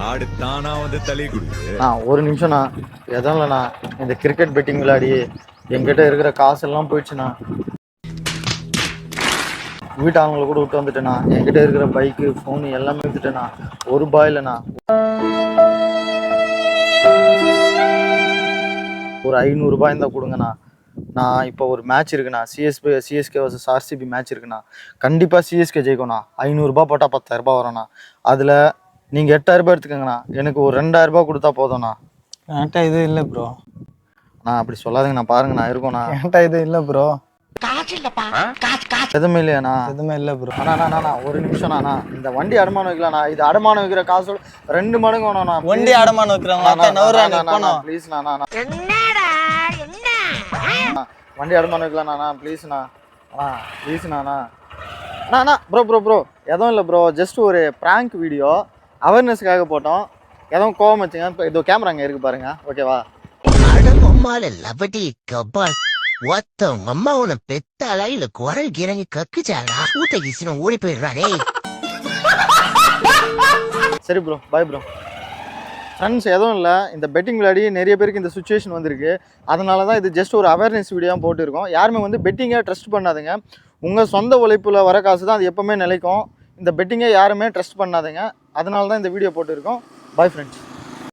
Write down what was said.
ஆடு தானா வந்து தள்ளி கொடுக்குது. ஒரு நிமிஷம்ண்ணா, எதுவும் இல்லைண்ணா. இந்த கிரிக்கெட் பெட்டிங் விளையாடி என்கிட்ட இருக்கிற காசெல்லாம் போயிடுச்சுண்ணா. வீட்டு அவங்கள கூட விட்டு வந்துட்டேண்ணா. என்கிட்ட இருக்கிற பைக்கு ஃபோனு எல்லாமே வித்துட்டேண்ணா. ₹1 இல்லைண்ணா. ஒரு ₹500 இருந்தால் கொடுங்கண்ணா. நான் இப்போ ஒரு மேட்ச் இருக்குண்ணா, சிஎஸ்கே vs ஆர்சிபி மேட்ச் இருக்குண்ணா. கண்டிப்பாக சிஎஸ்கே ஜெயிக்கும்ண்ணா. ₹500 போட்டால் ₹10,000 வரும்ண்ணா. அதில் நீங்கள் ₹8,000 எடுத்துக்கோங்கண்ணா. எனக்கு ஒரு ₹2,000 கொடுத்தா போதும்ண்ணா. என்கிட்ட இது இல்லை ப்ரோ. நான் அப்படி சொல்லாதீங்கண்ணா, பாருங்கண்ணா இருக்கும்ண்ணா. என்கிட்ட இது இல்லை ப்ரோ. எதுவுமே இல்லையாண்ணா? எதுவுமே இல்லை ப்ரோ. அண்ணா ஒரு நிமிஷம்ண்ணா. இந்த வண்டி அடமானம் வைக்கலாண்ணா. இது அடமானம் வைக்கிற காசோட 2 மடங்கு வேணும்ண்ணா. வண்டி அடமானம் வைக்கிறாங்களா? ப்ளீஸ்ண்ணா. வண்டி அடமானம் வைக்கலாண்ணா ப்ளீஸ்ண்ணா. ப்ளீஸ்ண்ணா. ப்ரோ எதுவும் இல்லை ப்ரோ. ஜஸ்ட் ஒரு ப்ராங்க் வீடியோ அவேர்னஸ்க்காக போட்டோம். எதுவும் கோவம் வச்சுங்க. இப்போ இதோ கேமரா அங்கே இருக்கு பாருங்க, ஓகேவா? அம்மா உன பெத்தாளா இல்ல குரல் கிறங்கி கக்குச்சாடா ஊட்ட கிசின ஓடி போயிடுறானே. சரி ப்ரோ, பாய் ப்ரோ. ஃப்ரெண்ட்ஸ், எதுவும் இல்லை. இந்த பெட்டிங் விளையாடி நிறைய பேருக்கு இந்த சுச்சுவேஷன் வந்திருக்கு. அதனால தான் இது ஜஸ்ட் ஒரு அவேர்னஸ் வீடியோ போட்டுருக்கோம். யாருமே பெட்டிங்கை ட்ரஸ்ட் பண்ணாதுங்க. உங்கள் சொந்த உழைப்பில் வர காசு தான் அது எப்போவுமே நிலைக்கும். இந்த பெட்டிங்கை யாருமே ட்ரஸ்ட் பண்ணாதுங்க. அதனால தான் இந்த வீடியோ போட்டுருக்கோம். Bye friends.